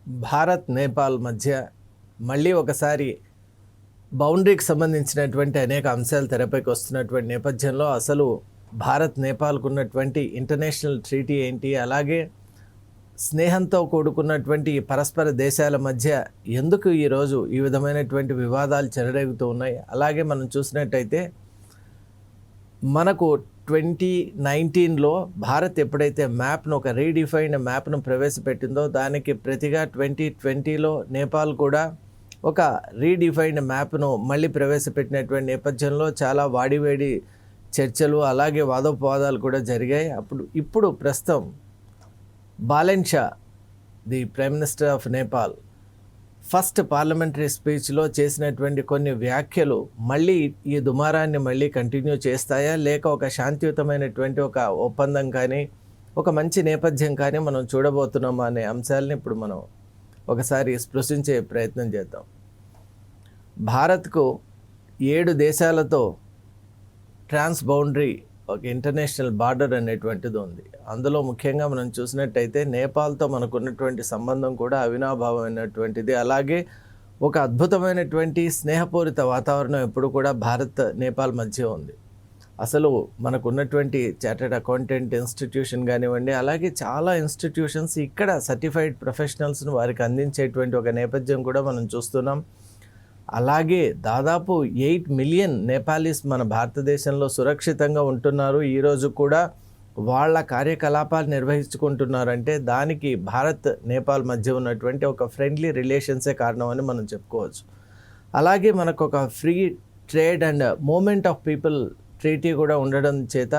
భారత్ నేపాల్ మధ్య మళ్ళీ ఒకసారి బౌండరీకి సంబంధించినటువంటి అనేక అంశాలు తెరపైకి వస్తున్నటువంటి నేపథ్యంలో అసలు భారత్ నేపాల్కు ఉన్నటువంటి ఇంటర్నేషనల్ ట్రీటీ ఏంటి, అలాగే స్నేహంతో కూడుకున్నటువంటి పరస్పర దేశాల మధ్య ఎందుకు ఈరోజు ఈ విధమైనటువంటి వివాదాలు చెలరేగుతూ ఉన్నాయి. అలాగే మనం చూసినట్టయితే మనకు 2019లో భారత్ ఎప్పుడైతే మ్యాప్ను ఒక రీడిఫైన్డ్ మ్యాప్ను ప్రవేశపెట్టిందో దానికి ప్రతిగా 2020లో నేపాల్ కూడా ఒక రీడిఫైన్డ్ మ్యాప్ను మళ్ళీ ప్రవేశపెట్టినటువంటి నేపథ్యంలో చాలా వాడివేడి చర్చలు అలాగే వాదోపవాదాలు కూడా జరిగాయి. ఇప్పుడు ప్రస్తుతం Balen Shah, the prime minister of Nepal, first parliamentary స్పీచ్లో చేసినటువంటి కొన్ని వ్యాఖ్యలు మళ్ళీ ఈ దుమారాన్ని మళ్ళీ కంటిన్యూ చేస్తాయా, లేక ఒక శాంతియుతమైనటువంటి ఒక ఒప్పందం కానీ ఒక మంచి నేపథ్యం కానీ మనం చూడబోతున్నామా అనే అంశాలని ఇప్పుడు మనం ఒకసారి స్పృశించే ప్రయత్నం చేద్దాం. భారత్కు 7 దేశాలతో ట్రాన్స్ బౌండరీ ఒక ఇంటర్నేషనల్ బార్డర్ అనేటువంటిది ఉంది. అందులో ముఖ్యంగా మనం చూసినట్టయితే నేపాల్తో మనకున్నటువంటి సంబంధం కూడా అవినాభావమైనటువంటిది. అలాగే ఒక అద్భుతమైనటువంటి స్నేహపూరిత వాతావరణం ఎప్పుడు కూడా భారత్ నేపాల్ మధ్య ఉంది. అసలు మనకున్నటువంటి చార్టెడ్ అకౌంటెంట్ ఇన్స్టిట్యూషన్ కానివ్వండి, అలాగే చాలా ఇన్స్టిట్యూషన్స్ ఇక్కడ సర్టిఫైడ్ ప్రొఫెషనల్స్ను వారికి అందించేటువంటి ఒక నేపథ్యం కూడా మనం చూస్తున్నాం. అలాగే దాదాపు 8 మిలియన్ నేపాలీస్ మన భారతదేశంలో సురక్షితంగా ఉంటున్నారు. ఈరోజు కూడా వాళ్ళ కార్యకలాపాలు నిర్వహించుకుంటున్నారంటే దానికి భారత్ నేపాల్ మధ్య ఉన్నటువంటి ఒక ఫ్రెండ్లీ రిలేషన్సే కారణం అని మనం చెప్పుకోవచ్చు. అలాగే మనకు ఒక free trade and movement of people treaty కూడా ఉండడం చేత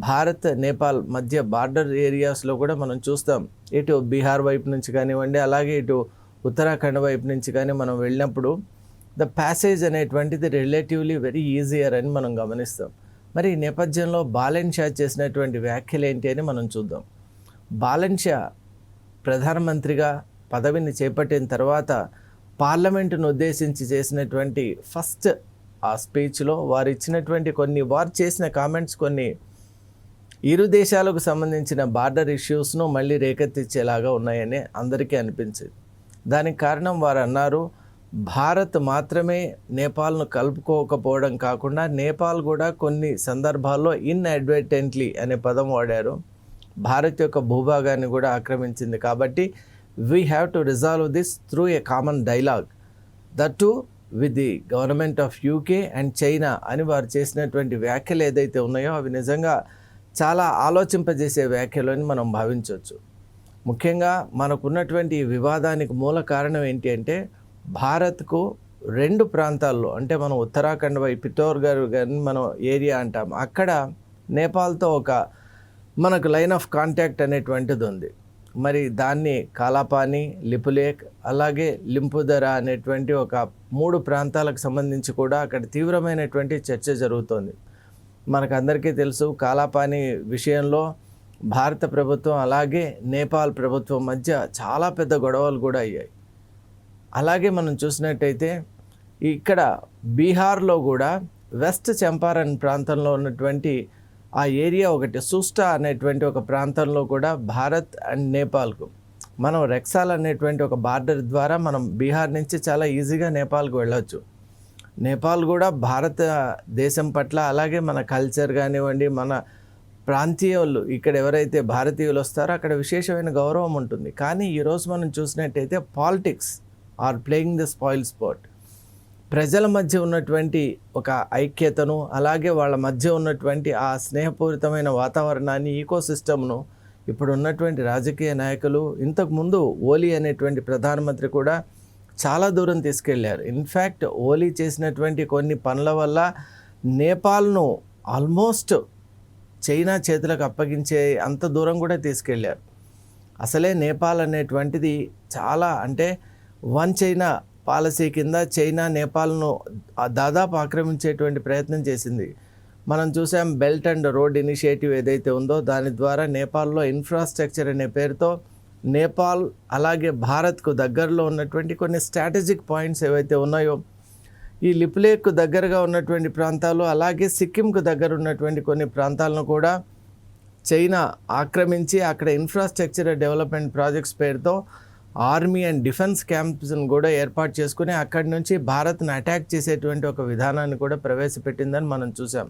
భారత్ నేపాల్ మధ్య బార్డర్ ఏరియాస్లో కూడా మనం చూస్తాం, ఇటు బీహార్ వైపు నుంచి కానివ్వండి, అలాగే ఇటు ఉత్తరాఖండ్ వైపు నుంచి కానీ మనం వెళ్ళినప్పుడు ద ప్యాసేజ్ అనేటువంటిది రిలేటివ్లీ వెరీ ఈజియర్ అని మనం గమనిస్తాం. మరి ఈ నేపథ్యంలో బాలెన్ షా చేసినటువంటి వ్యాఖ్యలు ఏంటి అని మనం చూద్దాం. బాలెన్ షా ప్రధానమంత్రిగా పదవిని చేపట్టిన తర్వాత పార్లమెంటును ఉద్దేశించి చేసినటువంటి ఫస్ట్ ఆ స్పీచ్లో వారు ఇచ్చినటువంటి వారు చేసిన కామెంట్స్ కొన్ని ఇరు దేశాలకు సంబంధించిన బార్డర్ ఇష్యూస్ను మళ్ళీ రేకెత్తించేలాగా ఉన్నాయని అందరికీ అనిపించింది. దానికి కారణం వారు అన్నారు, భారత్ మాత్రమే నేపాల్ను కలుపుకోకపోవడం కాకుండా నేపాల్ కూడా కొన్ని సందర్భాల్లో ఇన్అడ్వర్టెంట్లీ అనే పదం వాడారు, భారత్ యొక్క భూభాగాన్ని కూడా ఆక్రమించింది. కాబట్టి we have to resolve this through a common dialogue, that to with the government of UK and China అని వారు చేసినటువంటి వ్యాఖ్యలు ఏదైతే ఉన్నాయో అవి నిజంగా చాలా ఆలోచింపజేసే వ్యాఖ్యలు అని మనం భావించవచ్చు. ముఖ్యంగా మనకున్నటువంటి వివాదానికి మూల కారణం ఏంటి అంటే భారత్కు 2 ప్రాంతాల్లో, అంటే మనం ఉత్తరాఖండ్ వైపు పితోర్గఢ్ కానీ మనం ఏరియా అంటాం, అక్కడ నేపాల్తో ఒక మనకు లైన్ ఆఫ్ కాంటాక్ట్ అనేటువంటిది ఉంది. మరి దాన్ని కాలాపాని, లిపులేక్, అలాగే లింపుదరా అనేటువంటి ఒక 3 ప్రాంతాలకు సంబంధించి కూడా అక్కడ తీవ్రమైనటువంటి చర్చ జరుగుతోంది. మనకందరికీ తెలుసు, కాలాపాని విషయంలో భారత ప్రభుత్వం అలాగే నేపాల్ ప్రభుత్వం మధ్య చాలా పెద్ద గొడవలు కూడా అయ్యాయి. అలాగే మనం చూసినట్టయితే ఇక్కడ బీహార్లో కూడా వెస్ట్ చంపారన్ ప్రాంతంలో ఉన్నటువంటి ఆ ఏరియా ఒకటి సూస్టా అనేటువంటి ఒక ప్రాంతంలో కూడా భారత్ అండ్ నేపాల్కు మనం రెక్సాల్ అనేటువంటి ఒక బార్డర్ ద్వారా మనం బీహార్ నుంచి చాలా ఈజీగా నేపాల్కు వెళ్ళొచ్చు. నేపాల్ కూడా భారతదేశం పట్ల అలాగే మన కల్చర్ కానివ్వండి, మన ప్రాంతీయులు ఇక్కడ ఎవరైతే భారతీయులు వస్తారో అక్కడ విశేషమైన గౌరవం ఉంటుంది. కానీ ఈరోజు మనం చూసినట్టయితే politics are playing the spoil sport. ప్రజల మధ్య ఉన్నటువంటి ఒక ఐక్యతను అలాగే వాళ్ళ మధ్య ఉన్నటువంటి ఆ స్నేహపూరితమైన వాతావరణాన్ని, ఈకోసిస్టమ్ను ఇప్పుడు ఉన్నటువంటి రాజకీయ నాయకులు, ఇంతకుముందు ఓలీ అనేటువంటి ప్రధానమంత్రి కూడా చాలా దూరం తీసుకెళ్లారు. ఇన్ఫ్యాక్ట్ ఓలీ చేసినటువంటి కొన్ని పనుల వల్ల నేపాల్ను ఆల్మోస్ట్ చైనా చేతులకు అప్పగించే అంత దూరం కూడా తీసుకెళ్లారు. అసలే నేపాల్ అనేటువంటిది చాలా, అంటే వన్ చైనా పాలసీ కింద చైనా నేపాల్ను దాదాపు ఆక్రమించేటువంటి ప్రయత్నం చేసింది. మనం చూసాం బెల్ట్ అండ్ రోడ్ ఇనిషియేటివ్ ఏదైతే ఉందో దాని ద్వారా నేపాల్లో ఇన్ఫ్రాస్ట్రక్చర్ అనే పేరుతో నేపాల్ అలాగే భారత్కు దగ్గరలో ఉన్నటువంటి కొన్ని స్ట్రాటజిక్ పాయింట్స్ ఏవైతే ఉన్నాయో, ఈ లిపులేక్కు దగ్గరగా ఉన్నటువంటి ప్రాంతాలు అలాగే సిక్కింకు దగ్గర ఉన్నటువంటి కొన్ని ప్రాంతాలను కూడా చైనా ఆక్రమించి అక్కడ ఇన్ఫ్రాస్ట్రక్చర్ డెవలప్మెంట్ ప్రాజెక్ట్స్ పేరుతో ఆర్మీ అండ్ డిఫెన్స్ క్యాంప్స్ని కూడా ఏర్పాటు చేసుకుని అక్కడి నుంచి భారత్ను అటాక్ చేసేటువంటి ఒక విధానాన్ని కూడా ప్రవేశపెట్టిందని మనం చూసాం.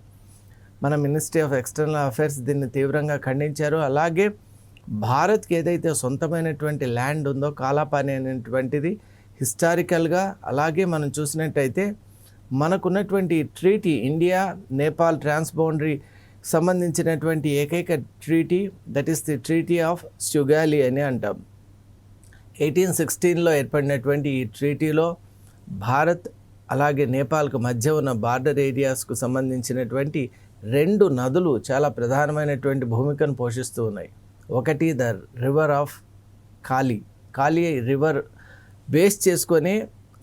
మన మినిస్ట్రీ ఆఫ్ ఎక్స్టర్నల్ అఫైర్స్ దీన్ని తీవ్రంగా ఖండించారు. అలాగే భారత్కి ఏదైతే సొంతమైనటువంటి ల్యాండ్ ఉందో కాలాపాని అనేటువంటిది హిస్టారికల్గా, అలాగే మనం చూసినట్టయితే మనకున్నటువంటి ట్రీటీ ఇండియా నేపాల్ ట్రాన్స్బౌండరీ సంబంధించినటువంటి ఏకైక treaty, that is the treaty of Sugali అని అంటాం. 1816లో ఏర్పడినటువంటి ఈ ట్రీటీలో భారత్ అలాగే నేపాల్కు మధ్య ఉన్న బార్డర్ ఏరియాస్కు సంబంధించినటువంటి 2 నదులు చాలా ప్రధానమైనటువంటి భూమికను పోషిస్తూ ఉన్నాయి. ఒకటి the river of Kali river base చేసుకొని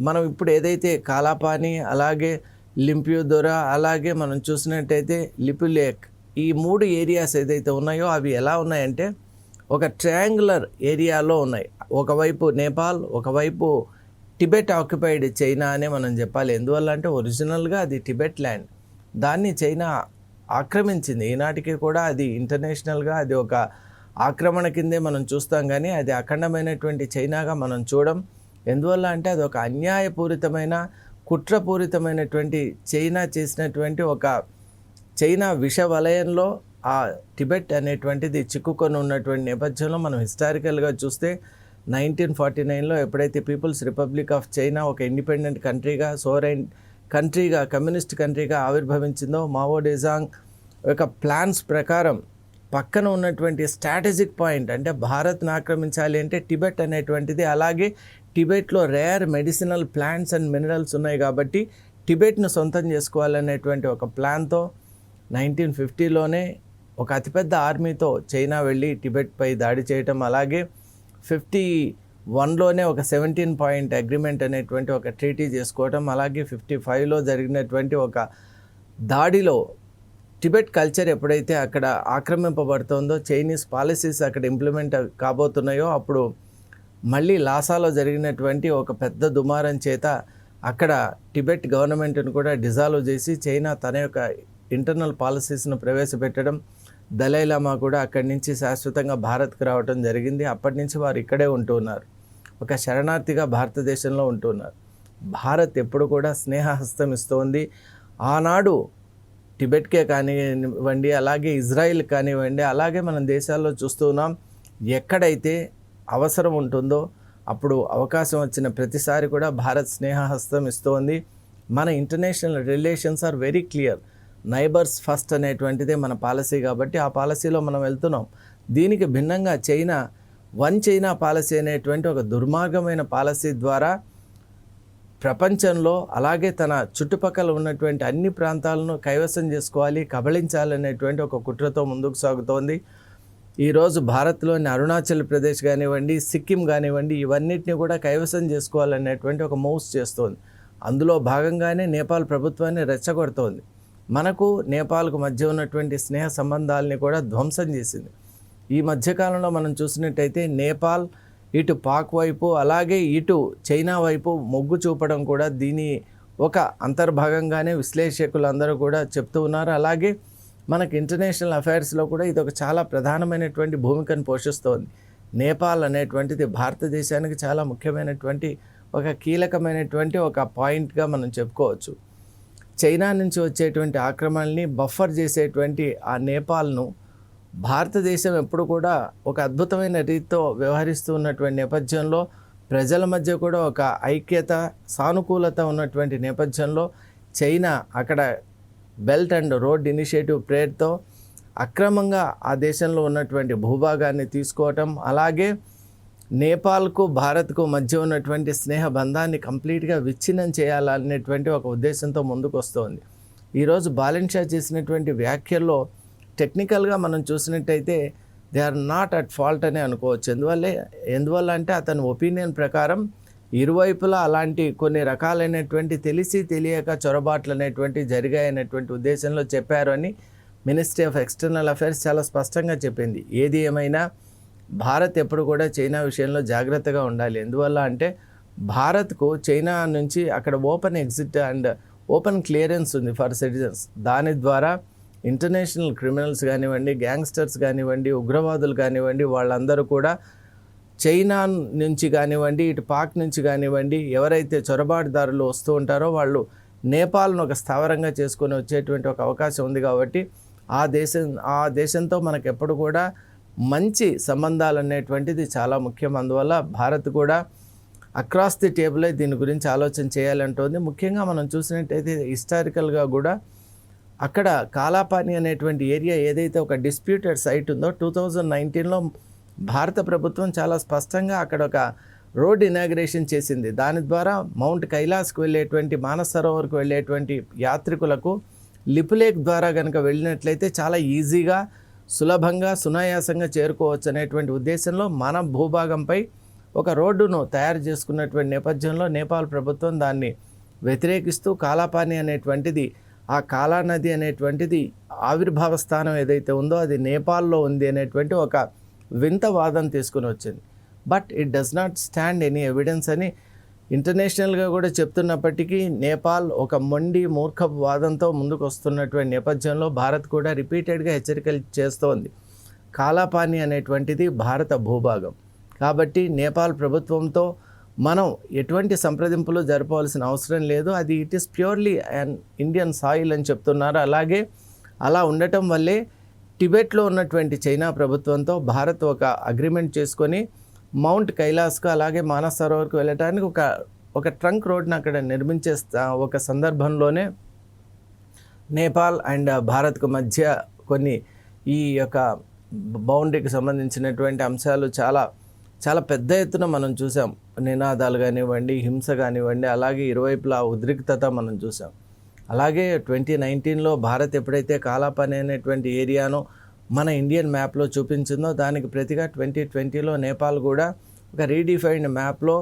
మనం ఇప్పుడు ఏదైతే కాలాపాని, అలాగే లింపియోదొరా, అలాగే మనం చూసినట్టయితే లిపులేక్, ఈ 3 ఏరియాస్ ఏదైతే ఉన్నాయో అవి ఎలా ఉన్నాయంటే ఒక ట్రయాంగులర్ ఏరియాలో ఉన్నాయి. ఒకవైపు నేపాల్, ఒకవైపు టిబెట్ ఆక్యుపైడ్ చైనా అనే మనం చెప్పాలి. ఎందువల్ల అంటే ఒరిజినల్గా అది టిబెట్ ల్యాండ్, దాన్ని చైనా ఆక్రమించింది. ఈనాటికి కూడా అది ఇంటర్నేషనల్గా అది ఒక ఆక్రమణ కిందే మనం చూస్తాం, కానీ అది అఖండమైనటువంటి చైనాగా మనం చూడం. ఎందువల్ల అంటే అది ఒక అన్యాయపూరితమైన కుట్రపూరితమైనటువంటి చైనా చేసినటువంటి ఒక చైనా విష వలయంలో ఆ టిబెట్ అనేటువంటిది చిక్కుకొని ఉన్నటువంటి నేపథ్యంలో మనం హిస్టారికల్గా చూస్తే 1949లో ఎప్పుడైతే పీపుల్స్ రిపబ్లిక్ ఆఫ్ చైనా ఒక ఇండిపెండెంట్ కంట్రీగా, సోవరైన్ కంట్రీగా, కమ్యూనిస్ట్ కంట్రీగా ఆవిర్భవించిందో, మావో డేజాంగ్ యొక్క ప్లాన్స్ ప్రకారం పక్కన ఉన్నటువంటి స్ట్రాటజిక్ పాయింట్ అంటే భారత్ను ఆక్రమించాలి అంటే టిబెట్ అనేటువంటిది, అలాగే టిబెట్లో rare medicinal plants and minerals ఉన్నాయి కాబట్టి టిబెట్ను సొంతం చేసుకోవాలనేటువంటి ఒక ప్లాన్తో 1950లోనే ఒక అతిపెద్ద ఆర్మీతో చైనా వెళ్ళి టిబెట్పై దాడి చేయటం, అలాగే 51లోనే ఒక 17 పాయింట్ అగ్రిమెంట్ అనేటువంటి ఒక ట్రీటీ చేసుకోవటం, అలాగే 55లో జరిగినటువంటి ఒక దాడిలో టిబెట్ కల్చర్ ఎప్పుడైతే అక్కడ ఆక్రమింపబడుతుందో, చైనీస్ పాలసీస్ అక్కడ ఇంప్లిమెంట్ కాబోతున్నాయో, అప్పుడు మళ్ళీ లాసాలో జరిగినటువంటి ఒక పెద్ద దుమారం చేత అక్కడ టిబెట్ గవర్నమెంట్ను కూడా డిజాల్వ్ చేసి చైనా తన యొక్క ఇంటర్నల్ పాలసీస్ను ప్రవేశపెట్టడం, దలైలామా కూడా అక్కడి నుంచి శాశ్వతంగా భారత్కు రావడం జరిగింది. అప్పటి నుంచి వారు ఇక్కడే ఉంటున్నారు, ఒక శరణార్థిగా భారతదేశంలో ఉంటున్నారు. భారత్ ఎప్పుడు కూడా స్నేహహస్తం ఇస్తోంది. ఆనాడు టిబెట్కే కానివ్వండి, అలాగే ఇజ్రాయిల్ కానివ్వండి, అలాగే మన దేశాల్లో చూస్తున్నాం, ఎక్కడైతే అవసరం ఉంటుందో అప్పుడు అవకాశం వచ్చిన ప్రతిసారి కూడా భారత్ స్నేహహస్తం ఇస్తోంది. మన international relations are very clear. Neighbours first అనేటువంటిదే మన పాలసీ కాబట్టి ఆ పాలసీలో మనం వెళ్తున్నాం. దీనికి భిన్నంగా చైనా వన్ చైనా పాలసీ అనేటువంటి ఒక దుర్మార్గమైన పాలసీ ద్వారా ప్రపంచంలో అలాగే తన చుట్టుపక్కల ఉన్నటువంటి అన్ని ప్రాంతాలను కైవసం చేసుకోవాలి, కబళించాలనేటువంటి ఒక కుట్రతో ముందుకు సాగుతోంది. ఈరోజు భారత్లోని అరుణాచల్ ప్రదేశ్ కానివ్వండి, సిక్కిం కానివ్వండి, ఇవన్నిటిని కూడా కైవసం చేసుకోవాలనేటువంటి ఒక మూవ్స్ చేస్తోంది. అందులో భాగంగానే నేపాల్ ప్రభుత్వాన్ని రెచ్చగొడుతోంది. మనకు నేపాల్కు మధ్య ఉన్నటువంటి స్నేహ సంబంధాలని కూడా ధ్వంసం చేసింది. ఈ మధ్యకాలంలో మనం చూసినట్టయితే నేపాల్ ఇటు పాక్ వైపు అలాగే ఇటు చైనా వైపు మొగ్గు చూపడం కూడా దీని ఒక అంతర్భాగంగానే విశ్లేషకులందరూ కూడా చెప్తూ ఉన్నారు. అలాగే మనకు ఇంటర్నేషనల్ అఫైర్స్లో కూడా ఇది ఒక చాలా ప్రధానమైనటువంటి భూమికను పోషిస్తోంది. నేపాల్ అనేటువంటిది భారతదేశానికి చాలా ముఖ్యమైనటువంటి ఒక కీలకమైనటువంటి ఒక పాయింట్గా మనం చెప్పుకోవచ్చు. చైనా నుంచి వచ్చేటువంటి ఆక్రమణల్ని బఫర్ చేసేటువంటి ఆ నేపాల్ను భారతదేశం ఎప్పుడు కూడా ఒక అద్భుతమైన రీతితో వ్యవహరిస్తూ ఉన్నటువంటి నేపథ్యంలో, ప్రజల మధ్య కూడా ఒక ఐక్యత, సానుకూలత ఉన్నటువంటి నేపథ్యంలో చైనా అక్కడ బెల్ట్ అండ్ రోడ్ ఇనిషియేటివ్ ప్రేయర్తో అక్రమంగా ఆ దేశంలో ఉన్నటువంటి భూభాగాన్ని తీసుకోవటం, అలాగే నేపాల్కు భారత్కు మధ్య ఉన్నటువంటి స్నేహ బంధాన్ని కంప్లీట్గా విచ్ఛిన్నం చేయాలనేటువంటి ఒక ఉద్దేశంతో ముందుకు వస్తోంది. ఈరోజు బాలిన్ షా చేసినటువంటి వ్యాఖ్యల్లో టెక్నికల్గా మనం చూసినట్టయితే they are not at fault అనే అనుకోవచ్చు. ఎందువల్ల అంటే అతని ఒపీనియన్ ప్రకారం ఇరువైపులా అలాంటి కొన్ని రకాలైనటువంటి తెలిసి తెలియక చొరబాట్లు అనేటువంటి జరిగాయనేటువంటి ఉద్దేశంలో చెప్పారు అని మినిస్ట్రీ ఆఫ్ ఎక్స్టర్నల్ అఫైర్స్ చాలా స్పష్టంగా చెప్పింది. ఏది ఏమైనా భారత్ ఎప్పుడు కూడా చైనా విషయంలో జాగ్రత్తగా ఉండాలి. ఎందువల్ల అంటే భారత్కు చైనా నుంచి అక్కడ open exit and open clearance ఉంది ఫర్ సిటిజన్స్. దాని ద్వారా ఇంటర్నేషనల్ క్రిమినల్స్ కానివ్వండి, గ్యాంగ్స్టర్స్ కానివ్వండి, ఉగ్రవాదులు కానివ్వండి, వాళ్ళందరూ కూడా చైనా నుంచి కానివ్వండి, ఇటు పాక్ నుంచి కానివ్వండి, ఎవరైతే చొరబాటుదారులు వస్తూ ఉంటారో వాళ్ళు నేపాల్ను ఒక స్థావరంగా చేసుకొని వచ్చేటువంటి ఒక అవకాశం ఉంది. కాబట్టి ఆ దేశంతో మనకు ఎప్పుడు కూడా మంచి సంబంధాలు అనేటువంటిది చాలా ముఖ్యం. అందువల్ల భారత్ కూడా అక్రాస్ ది టేబుల్ దీని గురించి ఆలోచన చేయాలంటోంది. ముఖ్యంగా మనం చూసినట్టయితే హిస్టారికల్గా కూడా అక్కడ కాలాపాని అనేటువంటి ఏరియా ఏదైతే ఒక డిస్ప్యూటెడ్ సైట్ ఉందో 2019లో భారత ప్రభుత్వం చాలా స్పష్టంగా అక్కడ ఒక రోడ్ ఇనాగ్రేషన్ చేసింది. దాని ద్వారా మౌంట్ కైలాస్కు వెళ్ళేటువంటి మానస్ సరోవర్కు వెళ్ళేటువంటి యాత్రికులకు లిపులేక్ ద్వారా కనుక వెళ్ళినట్లయితే చాలా ఈజీగా, సులభంగా, సునాయాసంగా చేరుకోవచ్చు అనేటువంటి ఉద్దేశంలో మన భూభాగంపై ఒక రోడ్డును తయారు చేసుకున్నటువంటి నేపథ్యంలో నేపాల్ ప్రభుత్వం దాన్ని వ్యతిరేకిస్తూ కాలాపాని అనేటువంటిది, ఆ కాలా నది అనేటువంటిది ఆవిర్భావ స్థానం ఏదైతే ఉందో అది నేపాల్లో ఉంది అనేటువంటి ఒక వింత వాదన తీసుకుని వచ్చింది. But it does not stand any evidence అని ఇంటర్నేషనల్గా కూడా చెప్తున్నప్పటికీ నేపాల్ ఒక మొండి మూర్ఖపు వాదంతో ముందుకు వస్తున్నటువంటి నేపథ్యంలో భారత్ కూడా రిపీటెడ్గా హెచ్చరికలు చేస్తోంది. కాలాపాని అనేటువంటిది భారత భూభాగం కాబట్టి నేపాల్ ప్రభుత్వంతో మనం ఎటువంటి సంప్రదింపులు జరపవలసిన అవసరం లేదు. అది it is purely and Indian soil అని చెప్తున్నారు. అలాగే అలా ఉండటం వల్లే టిబెట్లో ఉన్నటువంటి చైనా ప్రభుత్వంతో భారత్ ఒక అగ్రిమెంట్ చేసుకొని మౌంట్ కైలాస్కు అలాగే మానస్ సరోవర్కు వెళ్ళటానికి ఒక ట్రంక్ రోడ్ని అక్కడ నిర్మించే ఒక సందర్భంలోనే నేపాల్ అండ్ భారత్కు మధ్య కొన్ని ఈ యొక్క బౌండరీకి సంబంధించినటువంటి అంశాలు చాలా పెద్ద ఎత్తున మనం చూసాం. నినాదాలు కానివ్వండి, హింస కానివ్వండి, అలాగే ఇరువైపులా ఉద్రిక్తత మనం చూసాం. అలాగే 2019లో భారత్ ఎప్పుడైతే కాలాపాని అనేటువంటి ఏరియాను మన ఇండియన్ మ్యాప్లో చూపించిందో దానికి ప్రతిగా 2020లో నేపాల్ కూడా ఒక రీడిఫైన్డ్ మ్యాప్లో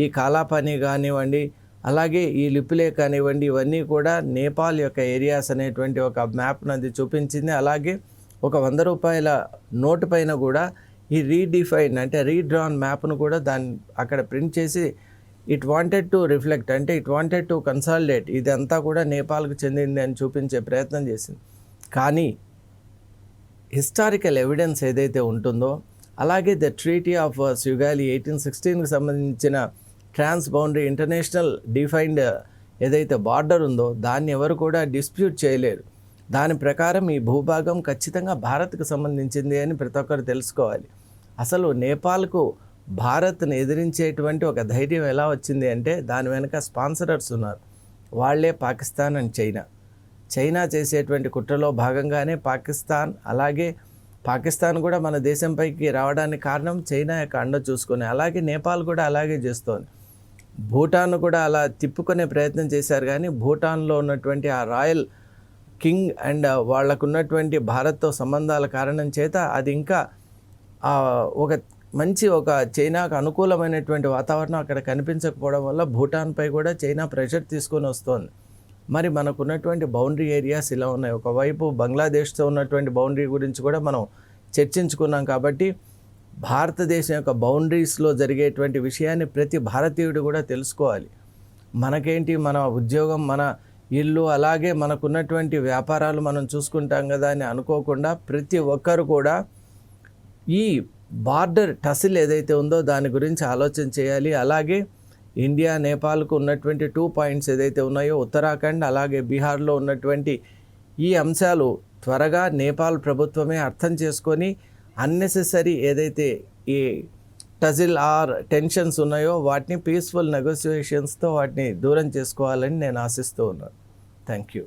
ఈ కాలాపాని కానివ్వండి, అలాగే ఈ లిపులే కానివ్వండి, ఇవన్నీ కూడా నేపాల్ యొక్క ఏరియాస్ అనేటువంటి ఒక మ్యాప్ను అది చూపించింది. అలాగే ఒక 100 రూపాయల నోటు పైన కూడా ఈ రీడిఫైన్ అంటే రీడ్రాన్ మ్యాప్ను కూడా దాన్ని అక్కడ ప్రింట్ చేసి ఇట్ వాంటెడ్ టు రిఫ్లెక్ట్ అంటే ఇట్ వాంటెడ్ టు కన్సాలిడేట్, ఇదంతా కూడా నేపాల్కు చెందింది అని చూపించే ప్రయత్నం చేసింది. కానీ హిస్టారికల్ ఎవిడెన్స్ ఏదైతే ఉంటుందో, అలాగే ద ట్రీటీ ఆఫ్ సుగాలి 1816కి సంబంధించిన ట్రాన్స్ బౌండరీ ఇంటర్నేషనల్ డిఫైన్డ్ ఏదైతే బార్డర్ ఉందో దాన్ని ఎవరు కూడా డిస్ప్యూట్ చేయలేరు. దాని ప్రకారం ఈ భూభాగం ఖచ్చితంగా భారత్కు సంబంధించింది అని ప్రతి ఒక్కరు తెలుసుకోవాలి. అసలు నేపాల్కు భారత్ని ఎదిరించేటువంటి ఒక ధైర్యం ఎలా వచ్చింది అంటే దాని వెనుక స్పాన్సరర్స్ ఉన్నారు. వాళ్ళే పాకిస్తాన్ అండ్ చైనా చేసేటువంటి కుట్రలో భాగంగానే పాకిస్తాన్ కూడా మన దేశంపైకి రావడానికి కారణం చైనా యొక్క అండ చూసుకొని, అలాగే నేపాల్ కూడా అలాగే చేస్తోంది. భూటాన్ కూడా అలా తిప్పుకునే ప్రయత్నం చేశారు. కానీ భూటాన్లో ఉన్నటువంటి ఆ రాయల్ కింగ్ అండ్ వాళ్ళకు ఉన్నటువంటి భారత్తో సంబంధాల కారణం చేత అది ఇంకా ఒక చైనాకు అనుకూలమైనటువంటి వాతావరణం అక్కడ కనిపించకపోవడం వల్ల భూటాన్పై కూడా చైనా ప్రెషర్ తీసుకొని వస్తోంది. మరి మనకున్నటువంటి బౌండరీ ఏరియాస్ ఇలా ఉన్నాయి. ఒకవైపు బంగ్లాదేశ్తో ఉన్నటువంటి బౌండరీ గురించి కూడా మనం చర్చించుకున్నాం. కాబట్టి భారతదేశం యొక్క బౌండరీస్లో జరిగేటువంటి విషయాన్ని ప్రతి భారతీయుడు కూడా తెలుసుకోవాలి. మనకేంటి, మన ఉద్యోగం, మన ఇల్లు, అలాగే మనకున్నటువంటి వ్యాపారాలు మనం చూసుకుంటాం కదా అని అనుకోకుండా ప్రతి ఒక్కరు కూడా ఈ బార్డర్ టసిల్ ఏదైతే ఉందో దాని గురించి ఆలోచన చేయాలి. అలాగే ఇండియా నేపాల్కు ఉన్నటువంటి 2 పాయింట్స్ ఏదైతే ఉన్నాయో, ఉత్తరాఖండ్ అలాగే బీహార్లో ఉన్నటువంటి ఈ అంశాలు త్వరగా నేపాల్ ప్రభుత్వమే అర్థం చేసుకొని అన్నెసెసరీ ఏదైతే ఈ టజిల్ ఆర్ టెన్షన్స్ ఉన్నాయో వాటిని పీస్ఫుల్ నెగోసియేషన్స్తో వాటిని దూరం చేసుకోవాలని నేను ఆశిస్తూ ఉన్నాను. Thank you.